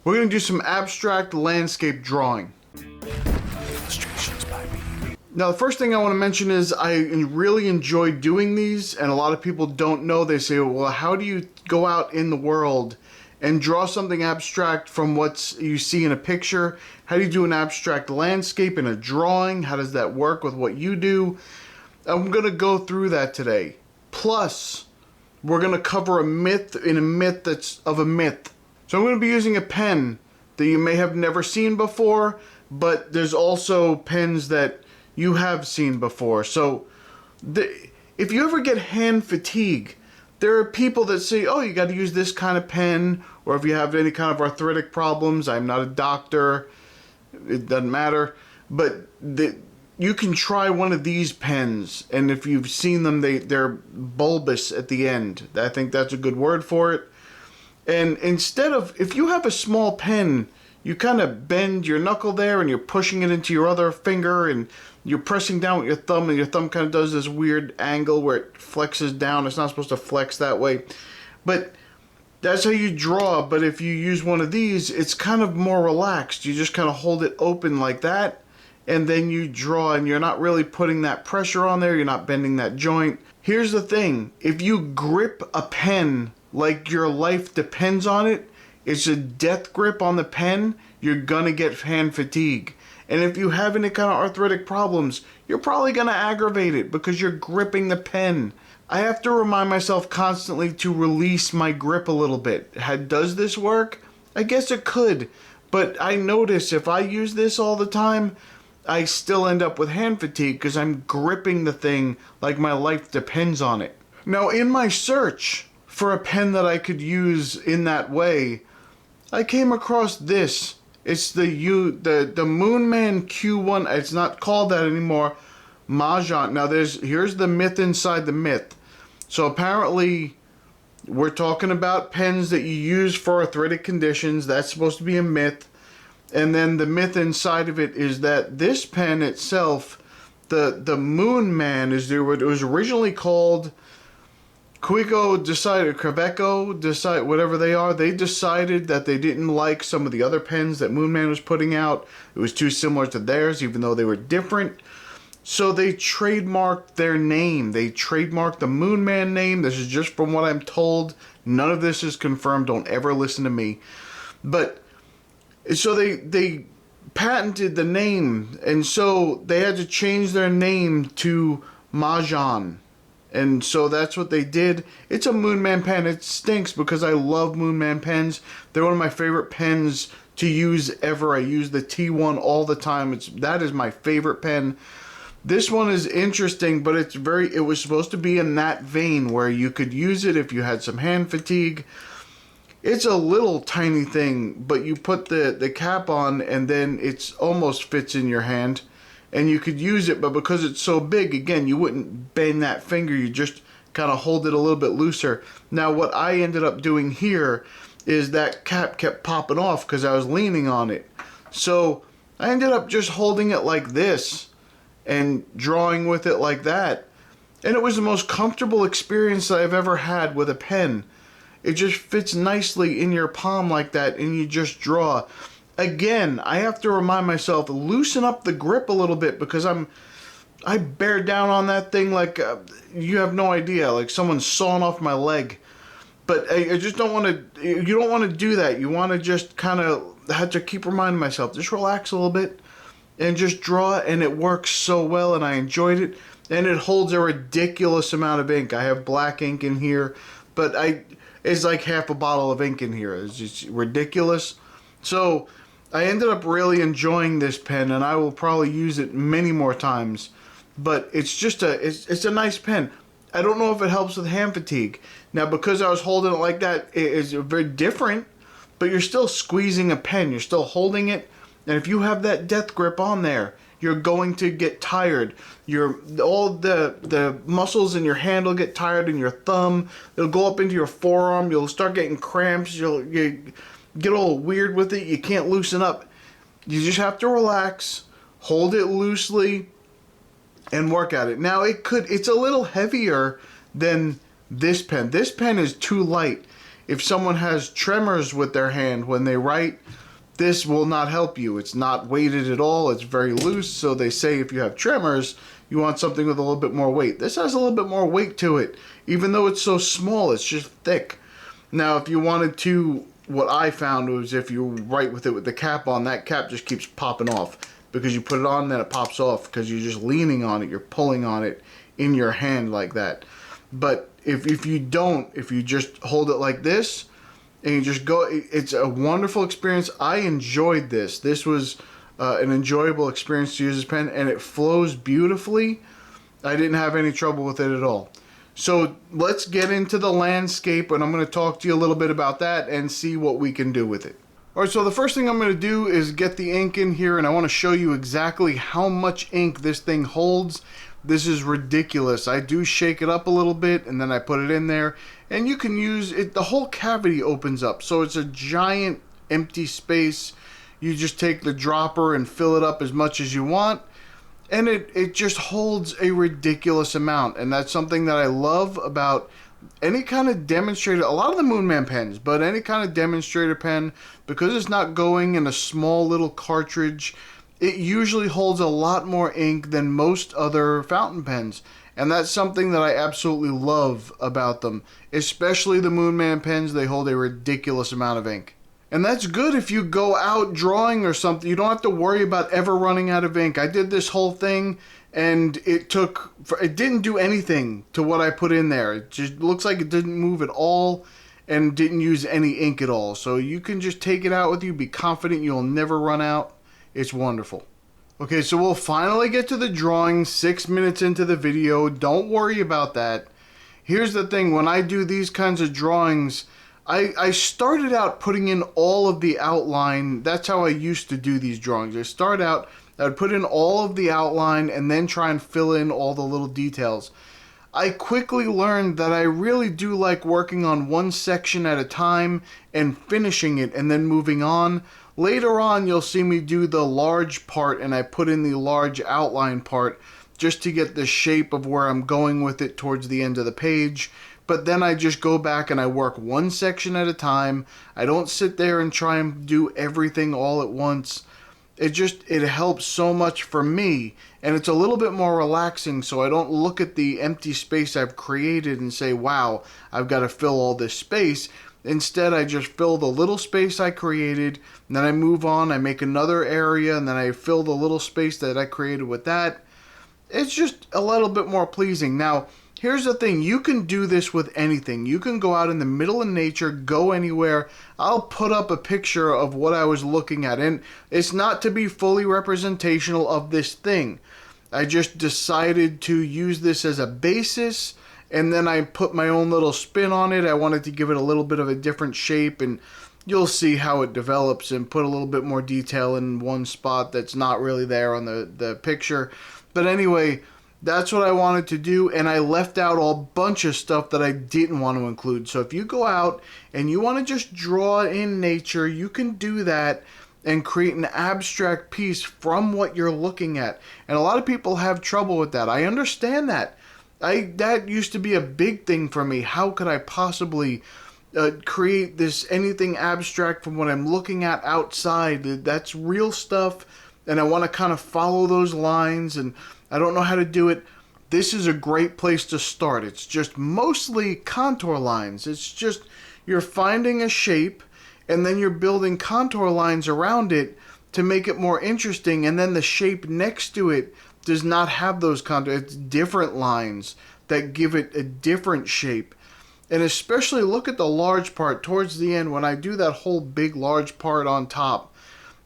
We're going to do some abstract landscape drawing. Now, the first thing I want to mention is I really enjoy doing these, and a lot of people don't know. They say, well, how do you go out in the world and draw something abstract from what you see in a picture? How do you do an abstract landscape in a drawing? How does that work with what you do? I'm going to go through that today. Plus, we're going to cover a myth in a myth that's of a myth. So I'm going to be using a pen that you may have never seen before, but there's also pens that you have seen before. So if you ever get hand fatigue, there are people that say, oh, you got to use this kind of pen, or if you have any kind of arthritic problems, I'm not a doctor, it doesn't matter, but you can try one of these pens, and if you've seen them, they're bulbous at the end. I think that's a good word for it. And instead of, if you have a small pen, you kind of bend your knuckle there and you're pushing it into your other finger and you're pressing down with your thumb, and your thumb kind of does this weird angle where it flexes down. It's not supposed to flex that way. But that's how you draw. But if you use one of these, it's kind of more relaxed. You just kind of hold it open like that, and then you draw, and you're not really putting that pressure on there. You're not bending that joint. Here's the thing. If you grip a pen like your life depends on it, it's a death grip on the pen, you're gonna get hand fatigue. And if you have any kind of arthritic problems, you're probably gonna aggravate it because you're gripping the pen. I have to remind myself constantly to release my grip a little bit. Does this work? I guess it could, but I notice if I use this all the time, I still end up with hand fatigue because I'm gripping the thing like my life depends on it. Now, in my search for a pen that I could use in that way, I came across this. It's the Moonman Q1. It's not called that anymore. Mahjong. Now here's the myth inside the myth. So apparently we're talking about pens that you use for arthritic conditions. That's supposed to be a myth. And then the myth inside of it is that this pen itself, the Moonman, it was originally called Queveco, whatever they are, they decided that they didn't like some of the other pens that Moonman was putting out. It was too similar to theirs, even though they were different. So they trademarked their name. They trademarked the Moonman name. This is just from what I'm told. None of this is confirmed. Don't ever listen to me. But so they patented the name, and so they had to change their name to Mahjong. And so that's what they did. It's a Moonman pen. It stinks because I love Moonman pens. They're one of my favorite pens to use ever. I use the T1 all the time. That is my favorite pen. This one is interesting, but it was supposed to be in that vein where you could use it if you had some hand fatigue. It's a little tiny thing, but you put the cap on and then it almost fits in your hand. And you could use it, but because it's so big, again, you wouldn't bend that finger. You just kind of hold it a little bit looser. Now, what I ended up doing here is that cap kept popping off because I was leaning on it. So I ended up just holding it like this and drawing with it like that. And it was the most comfortable experience that I've ever had with a pen. It just fits nicely in your palm like that, and you just draw. Again, I have to remind myself, loosen up the grip a little bit because I bear down on that thing like you have no idea, like someone's sawing off my leg. But I just don't want to, you don't want to do that. You want to just kind of have to keep reminding myself, just relax a little bit and just draw, and it works so well, and I enjoyed it. And it holds a ridiculous amount of ink. I have black ink in here, but it's like half a bottle of ink in here. It's just ridiculous. So I ended up really enjoying this pen, and I will probably use it many more times. But it's just it's a nice pen. I don't know if it helps with hand fatigue. Now, because I was holding it like that, it is very different, but you're still squeezing a pen. You're still holding it. And if you have that death grip on there, you're going to get tired. All the muscles in your hand will get tired, in your thumb. It'll go up into your forearm. You'll start getting cramps. You get all weird with it. You can't loosen up. You just have to relax, hold it loosely, and work at it. Now, it's a little heavier than this pen. This pen is too light. if someone has tremors with their hand when they write, this will not help you. It's not weighted at all. It's very loose. So they say if you have tremors, you want something with a little bit more weight. This has a little bit more weight to it. Even though it's so small, it's just thick. Now, if you wanted to, what I found was if you write with it with the cap on, that cap just keeps popping off. Because you put it on, then it pops off because you're just leaning on it. You're pulling on it in your hand like that. But if you don't, if you just hold it like this, and you just go, it's a wonderful experience. I enjoyed this. This was an enjoyable experience to use this pen, and it flows beautifully. I didn't have any trouble with it at all. So let's get into the landscape, and I'm going to talk to you a little bit about that and see what we can do with it. All right, so the first thing I'm going to do is get the ink in here, and I want to show you exactly how much ink this thing holds. This is ridiculous. I do shake it up a little bit, and then I put it in there. And you can use it, the whole cavity opens up. So it's a giant empty space. You just take the dropper and fill it up as much as you want. And it just holds a ridiculous amount. And that's something that I love about any kind of demonstrator, a lot of the Moonman pens, but any kind of demonstrator pen, because it's not going in a small little cartridge, it usually holds a lot more ink than most other fountain pens. And that's something that I absolutely love about them. Especially the Moonman pens, they hold a ridiculous amount of ink. And that's good if you go out drawing or something. You don't have to worry about ever running out of ink. I did this whole thing and it didn't do anything to what I put in there. It just looks like it didn't move at all and didn't use any ink at all. So you can just take it out with you, be confident you'll never run out. It's wonderful. Okay, so we'll finally get to the drawing 6 minutes into the video. Don't worry about that. Here's the thing, when I do these kinds of drawings, I started out putting in all of the outline. That's how I used to do these drawings. I would put in all of the outline and then try and fill in all the little details. I quickly learned that I really do like working on one section at a time and finishing it and then moving on. Later on, you'll see me do the large part, and I put in the large outline part just to get the shape of where I'm going with it towards the end of the page. But then I just go back and I work one section at a time. I don't sit there and try and do everything all at once. It helps so much for me, and it's a little bit more relaxing, so I don't look at the empty space I've created and say, wow, I've got to fill all this space. Instead, I just fill the little space I created, and then I move on, I make another area, and then I fill the little space that I created with that. It's just a little bit more pleasing. Now, here's the thing, you can do this with anything. You can go out in the middle of nature, go anywhere. I'll put up a picture of what I was looking at, and it's not to be fully representational of this thing. I just decided to use this as a basis, and then I put my own little spin on it. I wanted to give it a little bit of a different shape, and you'll see how it develops, and put a little bit more detail in one spot that's not really there on the picture. But anyway, that's what I wanted to do, and I left out a bunch of stuff that I didn't want to include. So if you go out and you want to just draw in nature, you can do that and create an abstract piece from what you're looking at. And a lot of people have trouble with that. I understand that. That used to be a big thing for me. How could I possibly create anything abstract from what I'm looking at outside? That's real stuff, and I want to kind of follow those lines, and I don't know how to do it. This is a great place to start. It's just mostly contour lines. It's just you're finding a shape, and then you're building contour lines around it to make it more interesting, and then the shape next to it does not have those contours. It's different lines that give it a different shape. And especially look at the large part towards the end. When I do that whole big large part on top,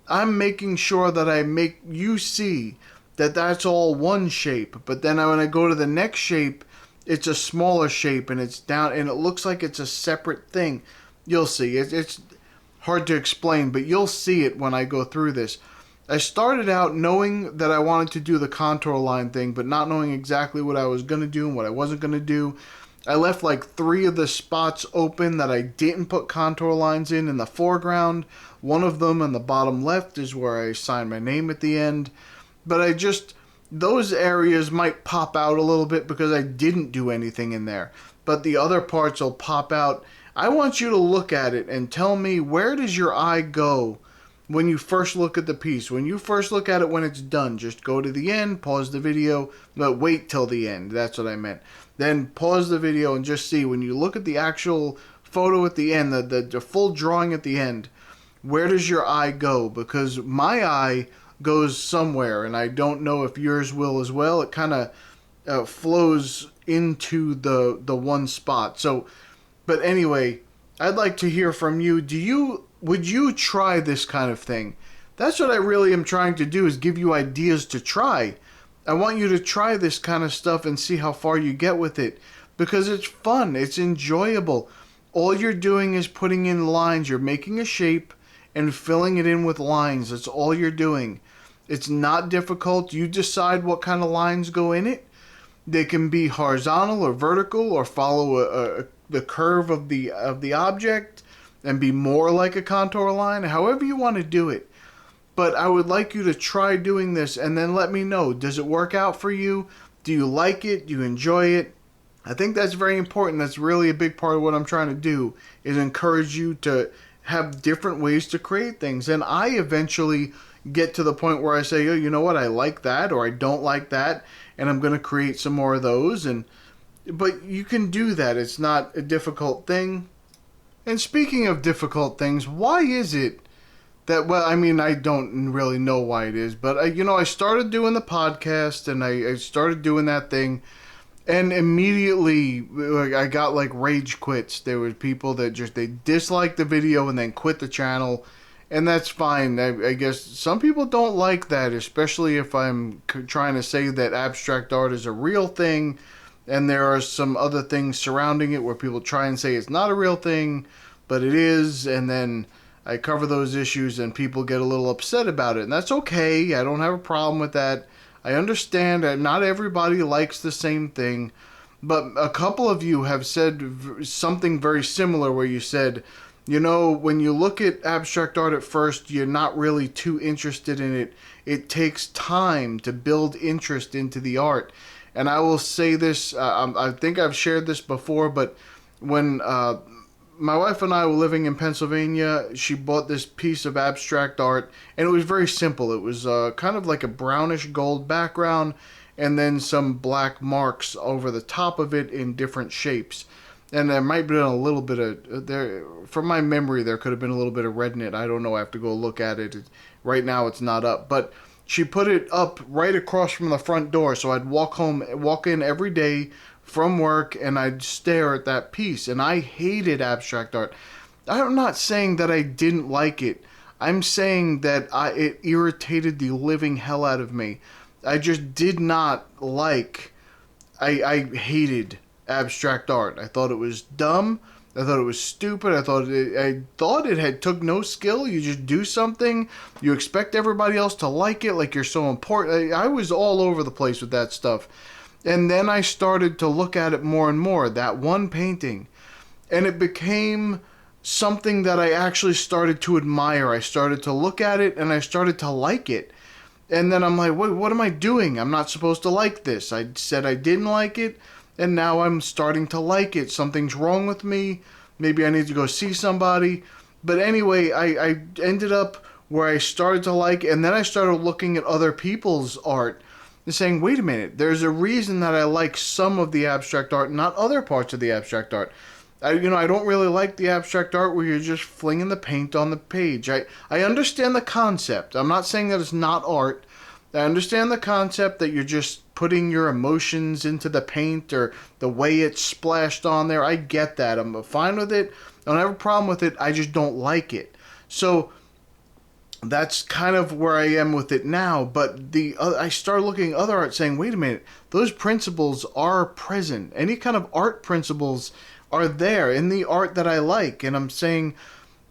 I'm making sure that I make you see that that's all one shape. But then when I go to the next shape, it's a smaller shape, and it's down, and it looks like it's a separate thing. You'll see. It's hard to explain, but you'll see it when I go through this. I started out knowing that I wanted to do the contour line thing, but not knowing exactly what I was going to do and what I wasn't going to do. I left like 3 of the spots open that I didn't put contour lines in the foreground. One of them in the bottom left is where I signed my name at the end. But those areas might pop out a little bit because I didn't do anything in there. But the other parts will pop out. I want you to look at it and tell me, where does your eye go when you first look at the piece? When you first look at it when it's done, just go to the end, pause the video, but wait till the end. That's what I meant. Then pause the video and just see, when you look at the actual photo at the end, the full drawing at the end, where does your eye go? Because my eye goes somewhere, and I don't know if yours will as well. It kind of flows into the one spot. So, but anyway, I'd like to hear from you. Would you try this kind of thing? That's what I really am trying to do, is give you ideas to try. I want you to try this kind of stuff and see how far you get with it, because it's fun, it's enjoyable. All you're doing is putting in lines. You're making a shape and filling it in with lines. That's all you're doing. It's not difficult. You decide what kind of lines go in it. They can be horizontal or vertical, or follow the curve of the object and be more like a contour line, however you want to do it. But I would like you to try doing this and then let me know. Does it work out for you? Do you like it? Do you enjoy it? I think that's very important. That's really a big part of what I'm trying to do, is encourage you to have different ways to create things. And I eventually get to the point where I say, oh, you know what, I like that, or I don't like that, and I'm going to create some more of those. But you can do that. It's not a difficult thing. And speaking of difficult things, why is it that, well, I mean, I don't really know why it is, but I started doing the podcast, and I started doing that thing, and immediately I got like rage quits. There were people that they disliked the video and then quit the channel, and that's fine. I guess some people don't like that, especially if I'm trying to say that abstract art is a real thing, and there are some other things surrounding it where people try and say it's not a real thing, but it is, and then I cover those issues and people get a little upset about it, and that's okay. I don't have a problem with that. I understand that not everybody likes the same thing, but a couple of you have said something very similar, where you said, when you look at abstract art at first, you're not really too interested in it. It takes time to build interest into the art. And I will say this, I think I've shared this before, but when my wife and I were living in Pennsylvania, she bought this piece of abstract art, and it was very simple. It was kind of like a brownish gold background, and then some black marks over the top of it in different shapes. And there might have been a little bit of, from my memory, there could have been a little bit of red in it. I don't know. I have to go look at it. Right now it's not up. But she put it up right across from the front door, so I'd walk in every day from work, and I'd stare at that piece. And I hated abstract art. I'm not saying that I didn't like it. I'm saying that it irritated the living hell out of me. I just did not like, I hated abstract art. I thought it was dumb. I thought it was stupid. I thought it had took no skill. You just do something. You expect everybody else to like it, like you're so important. I was all over the place with that stuff. And then I started to look at it more and more, that one painting. And it became something that I actually started to admire. I started to look at it, and I started to like it. And then I'm like, wait, what am I doing? I'm not supposed to like this. I said I didn't like it, and now I'm starting to like it. Something's wrong with me. Maybe I need to go see somebody. But anyway, I ended up where I started to like it, and then I started looking at other people's art and saying, wait a minute, there's a reason that I like some of the abstract art, not other parts of the abstract art. I don't really like the abstract art where you're just flinging the paint on the page. I understand the concept. I'm not saying that it's not art. I understand the concept that you're just putting your emotions into the paint, or the way it's splashed on there. I get that. I'm fine with it. I don't have a problem with it. I just don't like it. So that's kind of where I am with it now. But I started looking at other art saying, wait a minute, those principles are present. Any kind of art principles are there in the art that I like. And I'm saying,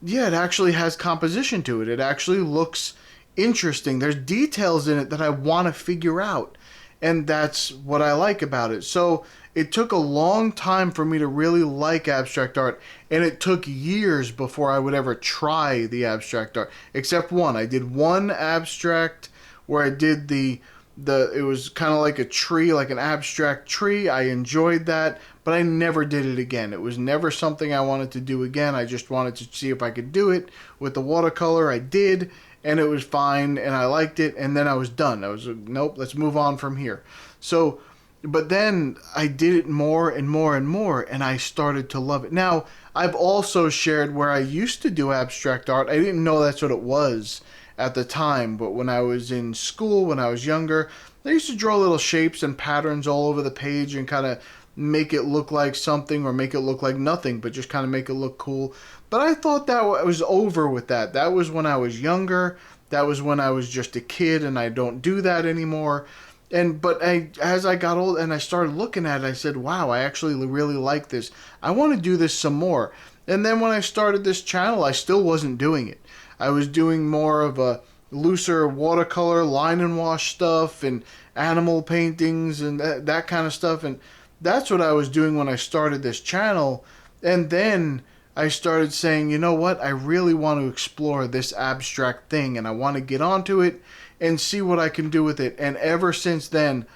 yeah, it actually has composition to it. It actually looks interesting. There's details in it that I want to figure out. And that's what I like about it. So it took a long time for me to really like abstract art. And it took years before I would ever try the abstract art. Except one. I did one abstract where I did the It was kind of like a tree, like an abstract tree. I enjoyed that, but I never did it again. It was never something I wanted to do again. I just wanted to see if I could do it with the watercolor. I did, and it was fine, and I liked it, and then I was done. I was, nope, let's move on from here. So, but then I did it more and more and more, and I started to love it. Now, I've also shared where I used to do abstract art. I didn't know that's what it was at the time, but when I was in school, when I was younger, I used to draw little shapes and patterns all over the page and kind of make it look like something or make it look like nothing, but just kind of make it look cool. But I thought that I was over with that. That was when I was younger. That was when I was just a kid, and I don't do that anymore. As I got old and I started looking at it, I said, wow, I actually really like this. I want to do this some more. And then when I started this channel, I still wasn't doing it. I was doing more of a looser watercolor, line and wash stuff, and animal paintings and that kind of stuff. And that's what I was doing when I started this channel. And then I started saying, you know what? I really want to explore this abstract thing, and I want to get onto it and see what I can do with it. And ever since then,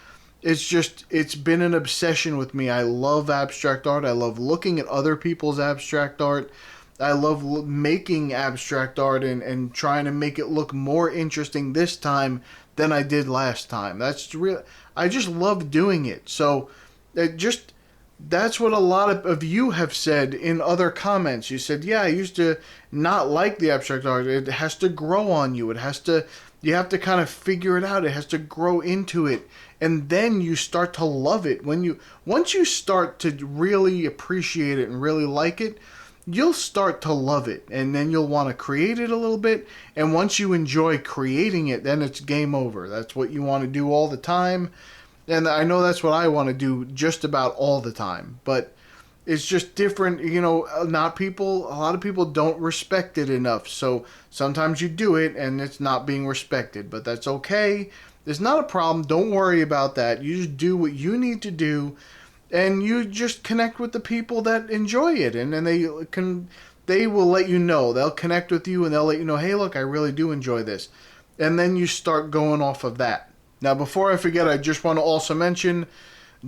it's been an obsession with me. I love abstract art. I love looking at other people's abstract art. I love making abstract art and trying to make it look more interesting this time than I did last time. That's real. I just love doing it. So that's what a lot of you have said in other comments. You said, yeah, I used to not like the abstract art. It has to grow on you. You have to kind of figure it out. It has to grow into it. And then you start to love it. Once you start to really appreciate it and really like it, you'll start to love it, and then you'll want to create it a little bit. And once you enjoy creating it, then it's game over. That's what you want to do all the time. And I know that's what I want to do just about all the time. But it's just different. A lot of people don't respect it enough. So sometimes you do it and it's not being respected. But that's okay. It's not a problem. Don't worry about that. You just do what you need to do. And you just connect with the people that enjoy it, and then they will let you know. They'll connect with you, and they'll let you know, hey, look, I really do enjoy this. And then you start going off of that. Now, before I forget, I just want to also mention,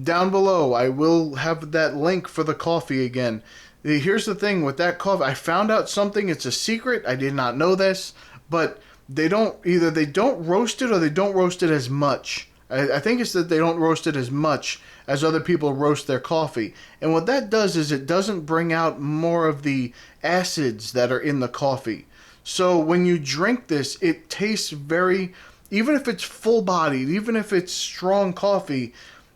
down below, I will have that link for the coffee again. Here's the thing with that coffee. I found out something. It's a secret. I did not know this, but they don't roast it or they don't roast it as much. I think it's that they don't roast it as much as other people roast their coffee. And what that does is it doesn't bring out more of the acids that are in the coffee. So when you drink this, it tastes even if it's full-bodied, even if it's strong coffee,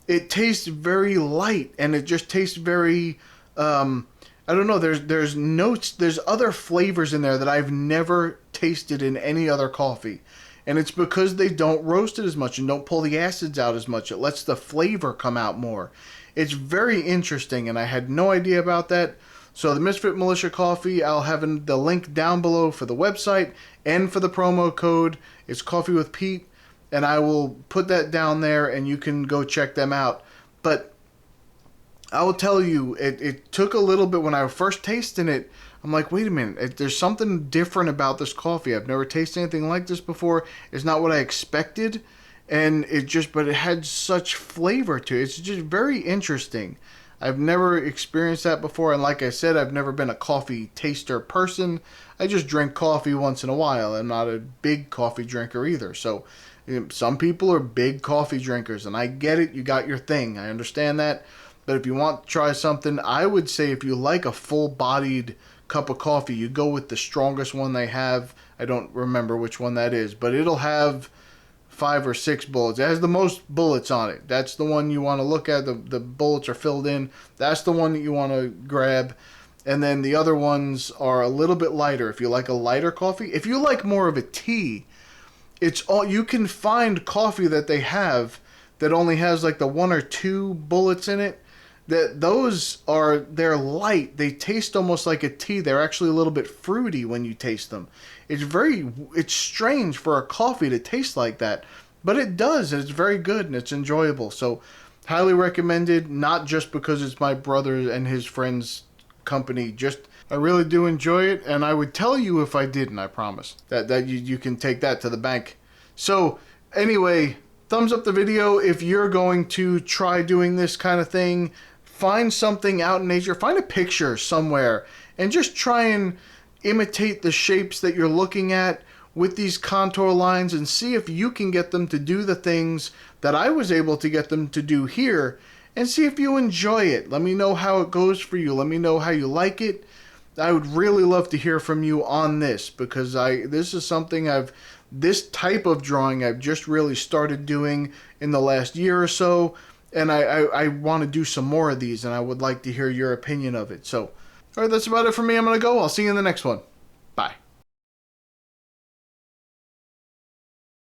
it tastes very light, and it just tastes very, I don't know, there's notes, there's other flavors in there that I've never tasted in any other coffee. And it's because they don't roast it as much and don't pull the acids out as much. It lets the flavor come out more. It's very interesting, and I had no idea about that. So the Misfit Militia Coffee, I'll have the link down below for the website and for the promo code. It's Coffee with Pete, and I will put that down there, and you can go check them out. But I will tell you, it took a little bit when I was first tasting it. I'm like, wait a minute, there's something different about this coffee. I've never tasted anything like this before. It's not what I expected. And but it had such flavor to it. It's just very interesting. I've never experienced that before. And like I said, I've never been a coffee taster person. I just drink coffee once in a while. I'm not a big coffee drinker either. So some people are big coffee drinkers, and I get it. You got your thing. I understand that. But if you want to try something, I would say if you like a full-bodied cup of coffee, you go with the strongest one they have. I don't remember which one that is, but it'll have 5 or 6 bullets. It has the most bullets on it. That's the one you want to look at. The bullets are filled in. That's the one that you want to grab. And then the other ones are a little bit lighter. If you like a lighter coffee, if you like more of a tea, you can find coffee that they have that only has like the 1 or 2 bullets in it. They're light. They taste almost like a tea. They're actually a little bit fruity when you taste them. It's strange for a coffee to taste like that, but it does, and it's very good, and it's enjoyable. So, highly recommended, not just because it's my brother and his friend's company. I really do enjoy it, and I would tell you if I didn't, I promise. That you can take that to the bank. So, anyway, thumbs up the video if you're going to try doing this kind of thing. Find something out in nature, find a picture somewhere, and just try and imitate the shapes that you're looking at with these contour lines and see if you can get them to do the things that I was able to get them to do here, and see if you enjoy it. Let me know how it goes for you. Let me know how you like it. I would really love to hear from you on this, because this is something this type of drawing I've just really started doing in the last year or so, and I want to do some more of these, and I would like to hear your opinion of it. So, all right, that's about it for me. I'm going to go. I'll see you in the next one.